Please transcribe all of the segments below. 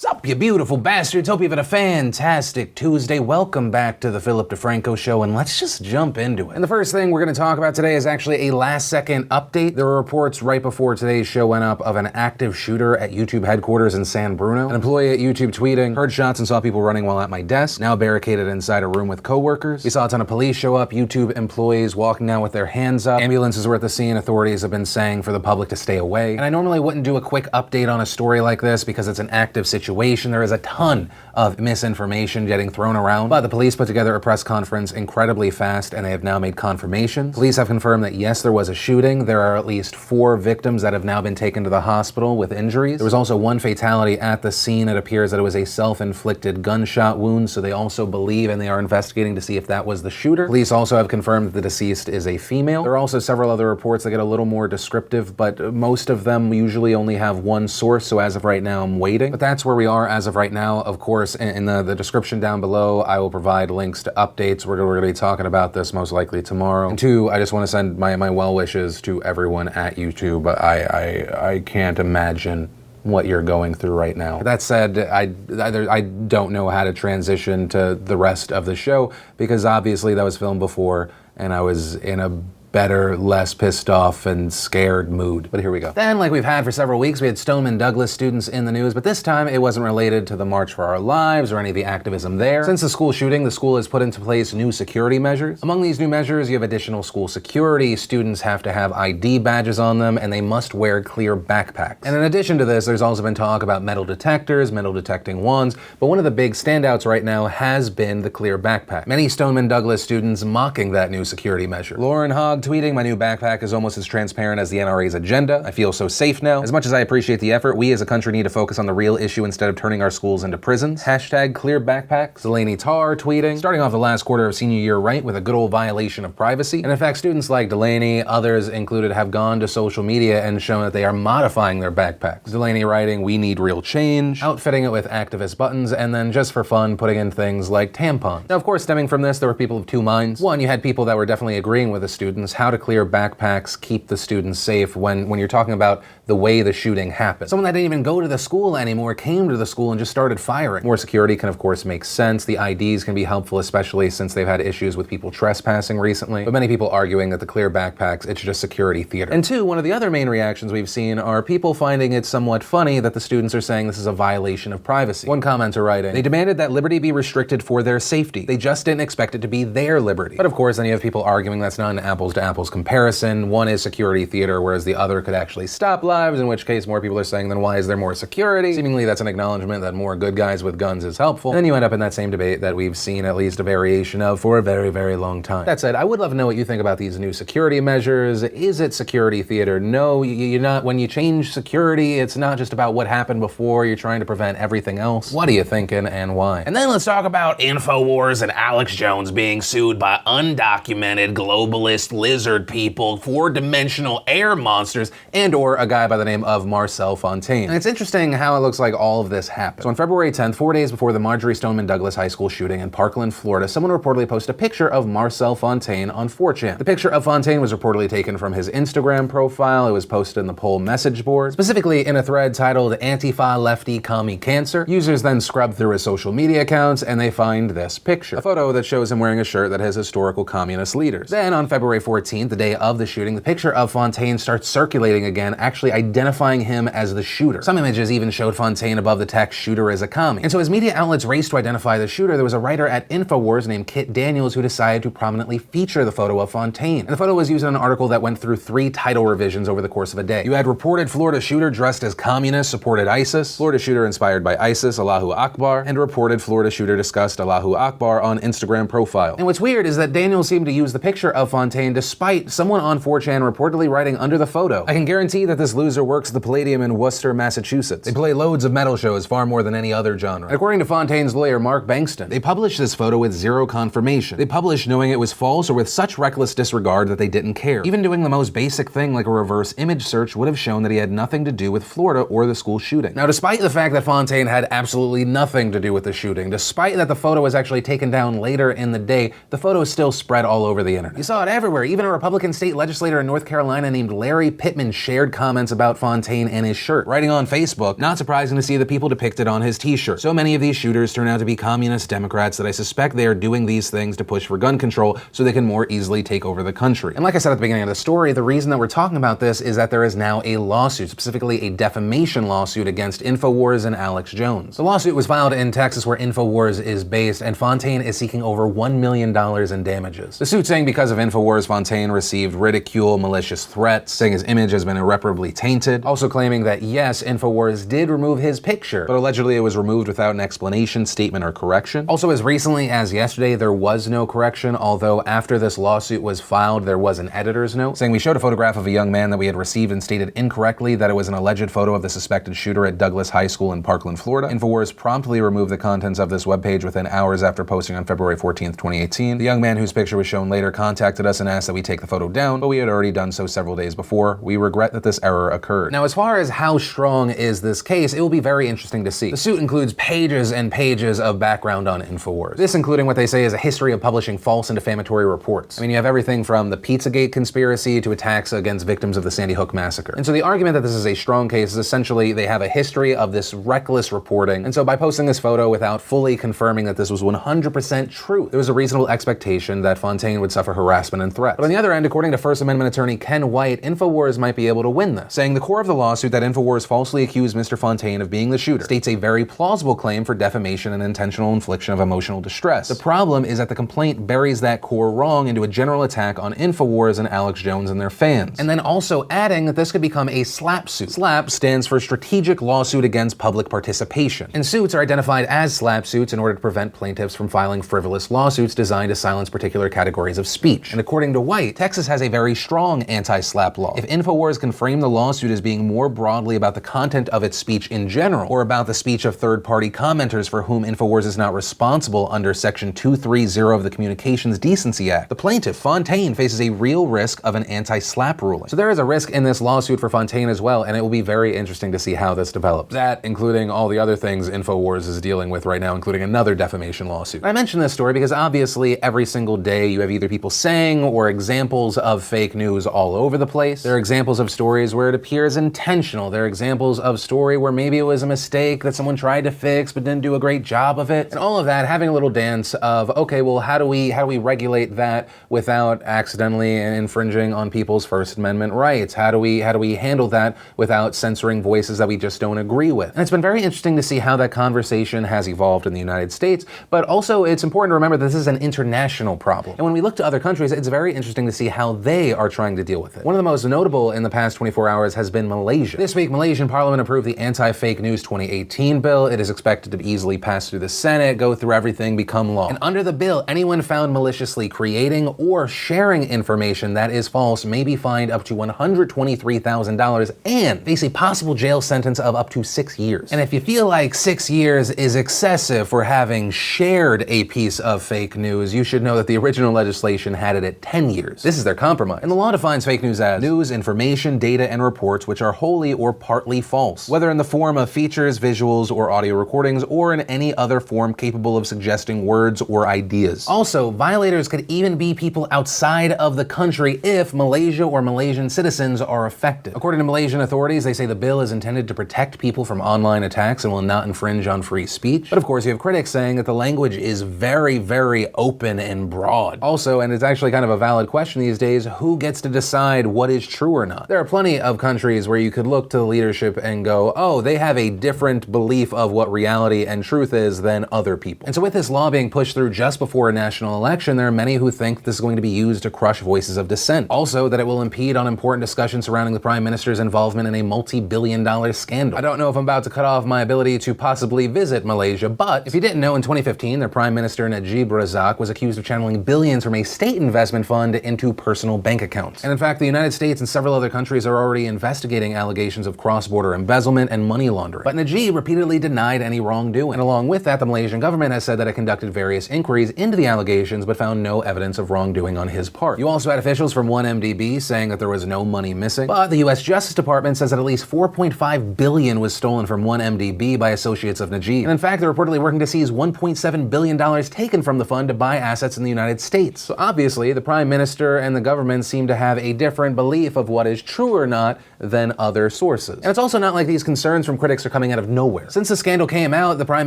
Sup, you beautiful bastards. Hope you've had a fantastic Tuesday. Welcome back to the Philip DeFranco Show, and let's just jump into it. And the first thing we're going to talk about today is actually a last-second update. There were reports right before today's show went up of an active shooter at YouTube headquarters in San Bruno. An employee at YouTube tweeting, "Heard shots and saw people running while at my desk. Now barricaded inside a room with coworkers. We saw a ton of police show up, YouTube employees walking out with their hands up. Ambulances were at the scene. Authorities have been saying for the public to stay away." And I normally wouldn't do a quick update on a story like this because it's an active situation. There is a ton of misinformation getting thrown around, but the police put together a press conference incredibly fast, and they have now made confirmations. Police have confirmed that yes, there was a shooting. There are at least 4 victims that have now been taken to the hospital with injuries. There was also 1 fatality at the scene. It appears that it was a self-inflicted gunshot wound, so they also believe and they are investigating to see if that was the shooter. Police also have confirmed that the deceased is a female. There are also several other reports that get a little more descriptive, but most of them usually only have one source, so as of right now, I'm waiting. But that's where we are as of right now. Of course, in the description down below, I will provide links to updates. We're going to be talking about this most likely tomorrow. And 2, I just want to send my well wishes to everyone at YouTube. I can't imagine what you're going through right now. That said, I don't know how to transition to the rest of the show because obviously that was filmed before and I was in a better, less pissed off and scared mood. But here we go. Then, like we've had for several weeks, we had Stoneman Douglas students in the news, but this time it wasn't related to the March for Our Lives or any of the activism there. Since the school shooting, the school has put into place new security measures. Among these new measures, you have additional school security. Students have to have ID badges on them, and they must wear clear backpacks. And in addition to this, there's also been talk about metal detectors, metal detecting wands, but one of the big standouts right now has been the clear backpack. Many Stoneman Douglas students mocking that new security measure. Lauren Hogg tweeting, "My new backpack is almost as transparent as the NRA's agenda. I feel so safe now. As much as I appreciate the effort, we as a country need to focus on the real issue instead of turning our schools into prisons. Hashtag clear backpacks." Delaney Tarr tweeting, "Starting off the last quarter of senior year right with a good old violation of privacy." And in fact, students like Delaney, others included, have gone to social media and shown that they are modifying their backpacks. Delaney writing, "We need real change," outfitting it with activist buttons, and then just for fun, putting in things like tampons. Now, of course, stemming from this, there were people of 2 minds. One, you had people that were definitely agreeing with the students, how to clear backpacks, keep the students safe when you're talking about the way the shooting happened. Someone that didn't even go to the school anymore came to the school and just started firing. More security can of course make sense. The IDs can be helpful, especially since they've had issues with people trespassing recently. But many people arguing that the clear backpacks, it's just security theater. And 2, one of the other main reactions we've seen are people finding it somewhat funny that the students are saying this is a violation of privacy. One commenter writing, "They demanded that liberty be restricted for their safety. They just didn't expect it to be their liberty." But of course, then you have people arguing that's not an apples to apples comparison. One is security theater, whereas the other could actually stop lives, in which case more people are saying, then why is there more security? Seemingly that's an acknowledgement that more good guys with guns is helpful. And then you end up in that same debate that we've seen at least a variation of for a very, very long time. That said, I would love to know what you think about these new security measures. Is it security theater? No, you're not. When you change security, it's not just about what happened before. You're trying to prevent everything else. What are you thinking and why? And then let's talk about InfoWars and Alex Jones being sued by undocumented globalist lizard people, 4-dimensional air monsters, and or a guy by the name of Marcel Fontaine. And it's interesting how it looks like all of this happened. So on February 10th, 4 days before the Marjory Stoneman Douglas High School shooting in Parkland, Florida, someone reportedly posted a picture of Marcel Fontaine on 4chan. The picture of Fontaine was reportedly taken from his Instagram profile. It was posted in the poll message board, specifically in a thread titled "Antifa Lefty Commie Cancer." Users then scrub through his social media accounts and they find this picture, a photo that shows him wearing a shirt that has historical communist leaders. Then on February 14th, the day of the shooting, the picture of Fontaine starts circulating again, actually identifying him as the shooter. Some images even showed Fontaine above the text "shooter is a commie." And so as media outlets raced to identify the shooter, there was a writer at InfoWars named Kit Daniels who decided to prominently feature the photo of Fontaine. And the photo was used in an article that went through 3 title revisions over the course of a day. You had reported Florida shooter dressed as communist supported ISIS, Florida shooter inspired by ISIS, Allahu Akbar, and reported Florida shooter discussed Allahu Akbar on Instagram profile. And what's weird is that Daniels seemed to use the picture of Fontaine despite someone on 4chan reportedly writing under the photo, "I can guarantee that this loser works at the Palladium in Worcester, Massachusetts. They play loads of metal shows, far more than any other genre." And according to Fontaine's lawyer, Mark Bankston, they published this photo with 0 confirmation. They published knowing it was false or with such reckless disregard that they didn't care. Even doing the most basic thing like a reverse image search would have shown that he had nothing to do with Florida or the school shooting. Now, despite the fact that Fontaine had absolutely nothing to do with the shooting, despite that the photo was actually taken down later in the day, the photo still spread all over the internet. You saw it everywhere, even Even a Republican state legislator in North Carolina named Larry Pittman shared comments about Fontaine and his shirt, writing on Facebook, "Not surprising to see the people depicted on his t-shirt. So many of these shooters turn out to be communist Democrats that I suspect they are doing these things to push for gun control so they can more easily take over the country." And like I said at the beginning of the story, the reason that we're talking about this is that there is now a lawsuit, specifically a defamation lawsuit against InfoWars and Alex Jones. The lawsuit was filed in Texas, where InfoWars is based, and Fontaine is seeking over $1 million in damages. The suit saying because of InfoWars, Fontaine received ridicule, malicious threats, saying his image has been irreparably tainted, also claiming that yes, InfoWars did remove his picture, but allegedly it was removed without an explanation, statement, or correction. Also, as recently as yesterday, there was no correction, although after this lawsuit was filed, there was an editor's note saying, "We showed a photograph of a young man that we had received and stated incorrectly that it was an alleged photo of the suspected shooter at Douglas High School in Parkland, Florida. InfoWars promptly removed the contents of this webpage within hours after posting on February 14th, 2018. The young man whose picture was shown later contacted us and asked that we take the photo down, but we had already done so several days before. We regret that this error occurred." Now, as far as how strong is this case, it will be very interesting to see. The suit includes pages and pages of background on InfoWars. This including what they say is a history of publishing false and defamatory reports. I mean, you have everything from the Pizzagate conspiracy to attacks against victims of the Sandy Hook massacre. And so the argument that this is a strong case is essentially they have a history of this reckless reporting. And so by posting this photo without fully confirming that this was 100% true, there was a reasonable expectation that Fontaine would suffer harassment and threats. But on the other end, according to First Amendment attorney Ken White, InfoWars might be able to win this, saying the core of the lawsuit that InfoWars falsely accused Mr. Fontaine of being the shooter states a very plausible claim for defamation and intentional infliction of emotional distress. The problem is that the complaint buries that core wrong into a general attack on InfoWars and Alex Jones and their fans. And then also adding that this could become a SLAPP suit. SLAPP stands for Strategic Lawsuit Against Public Participation. And suits are identified as SLAPP suits in order to prevent plaintiffs from filing frivolous lawsuits designed to silence particular categories of speech. And according to White, Texas has a very strong anti-SLAPP law. If InfoWars can frame the lawsuit as being more broadly about the content of its speech in general, or about the speech of third-party commenters for whom InfoWars is not responsible under Section 230 of the Communications Decency Act, the plaintiff, Fontaine, faces a real risk of an anti-SLAPP ruling. So there is a risk in this lawsuit for Fontaine as well, and it will be very interesting to see how this develops. That, including all the other things InfoWars is dealing with right now, including another defamation lawsuit. I mention this story because obviously every single day you have either people saying or examples of fake news all over the place. There are examples of stories where it appears intentional. There are examples of story where maybe it was a mistake that someone tried to fix but didn't do a great job of it. And all of that having a little dance of, okay, well, how do we regulate that without accidentally infringing on people's First Amendment rights? How do we handle that without censoring voices that we just don't agree with? And it's been very interesting to see how that conversation has evolved in the United States, but also it's important to remember this is an international problem. And when we look to other countries, it's very interesting to see how they are trying to deal with it. One of the most notable in the past 24 hours has been Malaysia. This week, Malaysian Parliament approved the Anti-Fake News 2018 bill. It is expected to easily pass through the Senate, go through everything, become law. And under the bill, anyone found maliciously creating or sharing information that is false may be fined up to $123,000 and face a possible jail sentence of up to 6 years. And if you feel like 6 years is excessive for having shared a piece of fake news, you should know that the original legislation had it at 10 years. This is their compromise. And the law defines fake news as news, information, data, and reports which are wholly or partly false, whether in the form of features, visuals, or audio recordings, or in any other form capable of suggesting words or ideas. Also, violators could even be people outside of the country if Malaysia or Malaysian citizens are affected. According to Malaysian authorities, they say the bill is intended to protect people from online attacks and will not infringe on free speech. But of course, you have critics saying that the language is very, very open and broad. Also, and it's actually kind of a valid question these days, who gets to decide what is true or not? There are plenty of countries where you could look to the leadership and go, oh, they have a different belief of what reality and truth is than other people. And so with this law being pushed through just before a national election, there are many who think this is going to be used to crush voices of dissent. Also, that it will impede on important discussions surrounding the Prime Minister's involvement in a multi-billion-dollar scandal. I don't know if I'm about to cut off my ability to possibly visit Malaysia, but if you didn't know, in 2015, their Prime Minister Najib Razak was accused of channeling billions from a state investment fund into personal bank accounts. And in fact, the United States and several other countries are already investigating allegations of cross-border embezzlement and money laundering. But Najib repeatedly denied any wrongdoing. And along with that, the Malaysian government has said that it conducted various inquiries into the allegations but found no evidence of wrongdoing on his part. You also had officials from 1MDB saying that there was no money missing, but the US Justice Department says that at least $4.5 billion was stolen from 1MDB by associates of Najib. And in fact, they're reportedly working to seize $1.7 billion taken from the fund to buy assets in the United States. So obviously, the Prime Minister minister and the government seem to have a different belief of what is true or not than other sources. And it's also not like these concerns from critics are coming out of nowhere. Since the scandal came out, the prime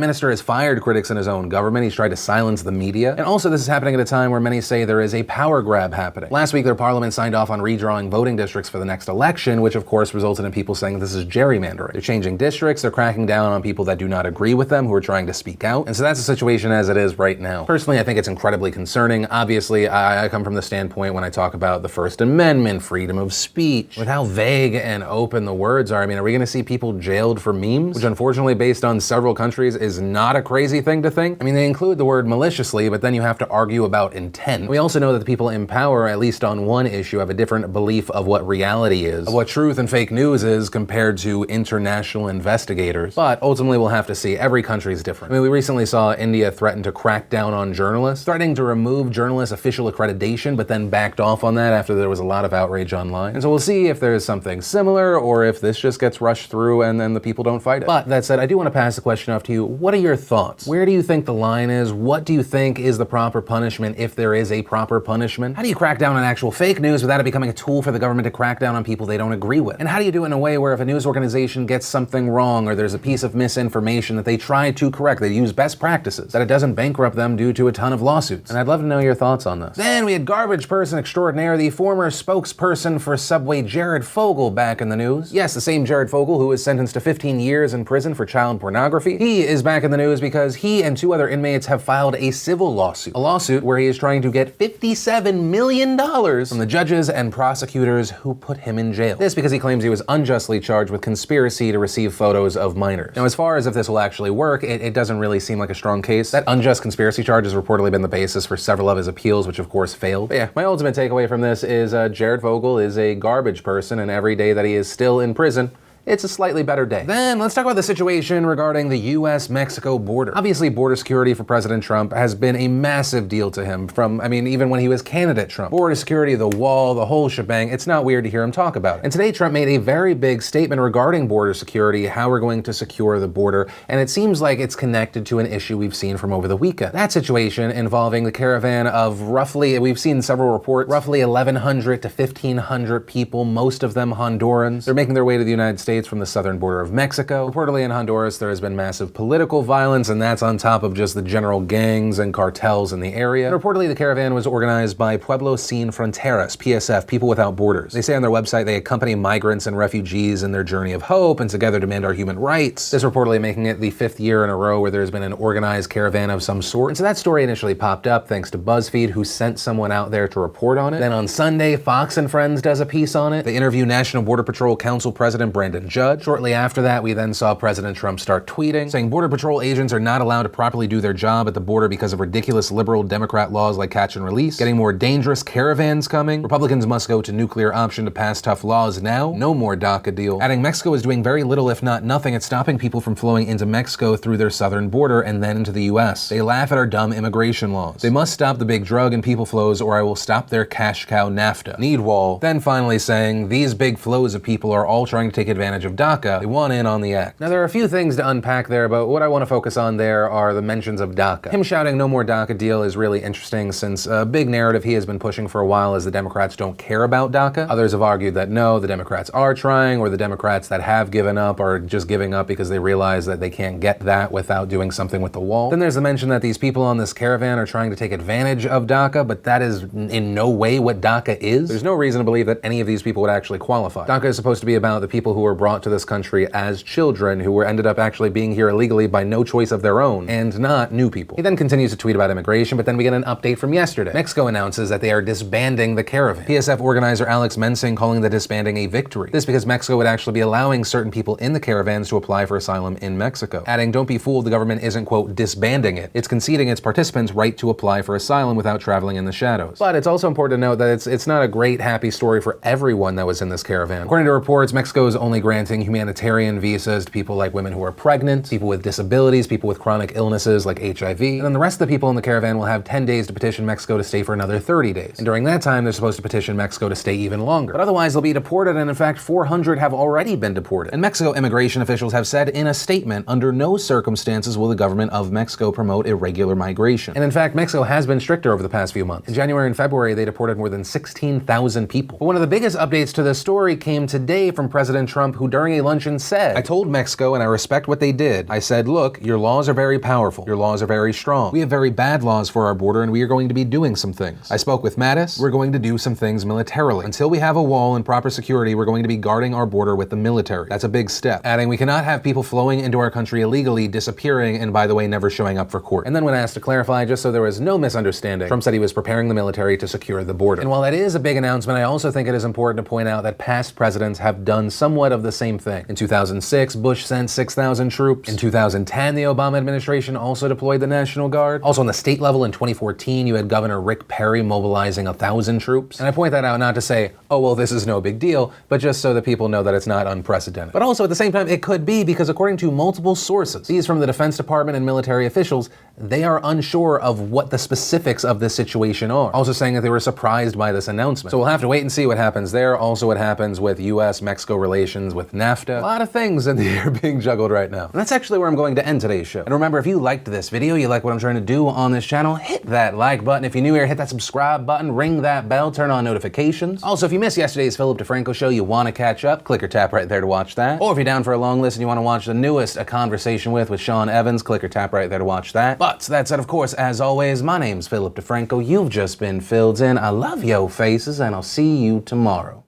minister has fired critics in his own government. He's tried to silence the media. And also, this is happening at a time where many say there is a power grab happening. Last week, their parliament signed off on redrawing voting districts for the next election, which of course resulted in people saying this is gerrymandering. They're changing districts, they're cracking down on people that do not agree with them, who are trying to speak out. And so that's the situation as it is right now. Personally, I think it's incredibly concerning. Obviously, I come from the standpoint when I talk about the First Amendment, freedom of speech, with how vague and open the words are. I mean, are we gonna see people jailed for memes? Which unfortunately, based on several countries, is not a crazy thing to think. I mean, they include the word maliciously, but then you have to argue about intent. We also know that the people in power, at least on one issue, have a different belief of what reality is, of what truth and fake news is compared to international investigators. But ultimately, we'll have to see. Every country is different. I mean, we recently saw India threaten to crack down on journalists, threatening to remove journalists' official accreditation, but then backed off on that after there was a lot of outrage online. And so we'll see if there's something similar or if this just gets rushed through and then the people don't fight it. But that said, I do want to pass the question off to you. What are your thoughts? Where do you think the line is? What do you think is the proper punishment, if there is a proper punishment? How do you crack down on actual fake news without it becoming a tool for the government to crack down on people they don't agree with? And how do you do it in a way where if a news organization gets something wrong or there's a piece of misinformation that they try to correct, they use best practices, that it doesn't bankrupt them due to a ton of lawsuits? And I'd love to know your thoughts on this. Then we had garbage person extraordinaire, the former spokesperson for Subway, Jared Fogle, back in the news. Yes, the same Jared Fogle who was sentenced to 15 years in prison for child pornography. He is back in the news because he and 2 other inmates have filed a civil lawsuit. A lawsuit where he is trying to get $57 million from the judges and prosecutors who put him in jail. This because he claims he was unjustly charged with conspiracy to receive photos of minors. Now, as far as if this will actually work, it doesn't really seem like a strong case. That unjust conspiracy charge has reportedly been the basis for several of his appeals, which of course failed. But yeah, my ultimate takeaway from this is Jared Fogle is a garbage person, and every day that he is still in prison, it's a slightly better day. Then let's talk about the situation regarding the US-Mexico border. Obviously, border security for President Trump has been a massive deal to him from, even when he was candidate Trump. Border security, the wall, the whole shebang, it's not weird to hear him talk about it. And today, Trump made a very big statement regarding border security, how we're going to secure the border, and it seems like it's connected to an issue we've seen from over the weekend. That situation involving the caravan of roughly, we've seen several reports, roughly 1,100 to 1,500 people, most of them Hondurans. They're making their way to the United States from the southern border of Mexico. Reportedly in Honduras, there has been massive political violence, and that's on top of just the general gangs and cartels in the area. And reportedly, the caravan was organized by Pueblos Sin Fronteras, PSF, People Without Borders. They say on their website they accompany migrants and refugees in their journey of hope and together demand our human rights. This reportedly making it the 5th year in a row where there's been an organized caravan of some sort. And so that story initially popped up thanks to BuzzFeed, who sent someone out there to report on it. Then on Sunday, Fox and Friends does a piece on it. They interview National Border Patrol Council President Brandon Judd. Shortly after that, we then saw President Trump start tweeting, saying Border Patrol agents are not allowed to properly do their job at the border because of ridiculous liberal Democrat laws like catch and release, getting more dangerous caravans coming. Republicans must go to nuclear option to pass tough laws now. No more DACA deal. Adding Mexico is doing very little, if not nothing, at stopping people from flowing into Mexico through their southern border and then into the US. They laugh at our dumb immigration laws. They must stop the big drug and people flows or I will stop their cash cow NAFTA. Need wall. Then finally saying these big flows of people are all trying to take advantage of DACA. They want in on the act. Now, there are a few things to unpack there, but what I want to focus on there are the mentions of DACA. Him shouting no more DACA deal is really interesting since a big narrative he has been pushing for a while is the Democrats don't care about DACA. Others have argued that no, the Democrats are trying, or the Democrats that have given up are just giving up because they realize that they can't get that without doing something with the wall. Then there's the mention that these people on this caravan are trying to take advantage of DACA, but that is in no way what DACA is. There's no reason to believe that any of these people would actually qualify. DACA is supposed to be about the people who were brought to this country as children who were ended up actually being here illegally by no choice of their own, and not new people. He then continues to tweet about immigration, but then we get an update from yesterday. Mexico announces that they are disbanding the caravan. PSF organizer Alex Mensing calling the disbanding a victory. This because Mexico would actually be allowing certain people in the caravans to apply for asylum in Mexico. Adding, don't be fooled, the government isn't, quote, disbanding it. It's conceding its participants' right to apply for asylum without traveling in the shadows. But it's also important to note that it's not a great, happy story for everyone that was in this caravan. According to reports, Mexico is only granting granting humanitarian visas to people like women who are pregnant, people with disabilities, people with chronic illnesses like HIV, and then the rest of the people in the caravan will have 10 days to petition Mexico to stay for another 30 days. And during that time, they're supposed to petition Mexico to stay even longer. But otherwise, they'll be deported, and in fact, 400 have already been deported. And Mexico immigration officials have said in a statement, under no circumstances will the government of Mexico promote irregular migration. And in fact, Mexico has been stricter over the past few months. In January and February, they deported more than 16,000 people. But one of the biggest updates to this story came today from President Trump, who during a luncheon said, "I told Mexico, and I respect what they did. I said, look, your laws are very powerful. Your laws are very strong. We have very bad laws for our border, and we are going to be doing some things. I spoke with Mattis. We're going to do some things militarily. Until we have a wall and proper security, we're going to be guarding our border with the military. That's a big step." Adding, "We cannot have people flowing into our country illegally, disappearing, and by the way, never showing up for court." And then when asked to clarify, just so there was no misunderstanding, Trump said he was preparing the military to secure the border. And while that is a big announcement, I also think it is important to point out that past presidents have done somewhat of the same thing. In 2006, Bush sent 6,000 troops. In 2010, the Obama administration also deployed the National Guard. Also on the state level in 2014, you had Governor Rick Perry mobilizing 1,000 troops. And I point that out not to say, oh, well, this is no big deal, but just so that people know that it's not unprecedented. But also at the same time, it could be, because according to multiple sources, these from the Defense Department and military officials, they are unsure of what the specifics of this situation are. Also saying that they were surprised by this announcement. So we'll have to wait and see what happens there. Also what happens with US-Mexico relations, with NAFTA. A lot of things in the air being juggled right now. And that's actually where I'm going to end today's show. And remember, if you liked this video, you like what I'm trying to do on this channel, hit that like button. If you're new here, hit that subscribe button, ring that bell, turn on notifications. Also, if you missed yesterday's Philip DeFranco show, you want to catch up, click or tap right there to watch that. Or if you're down for a long list and you want to watch the newest, A Conversation with Sean Evans, click or tap right there to watch that. But that said, of course, as always, my name's Philip DeFranco. You've just been filled in. I love yo faces, and I'll see you tomorrow.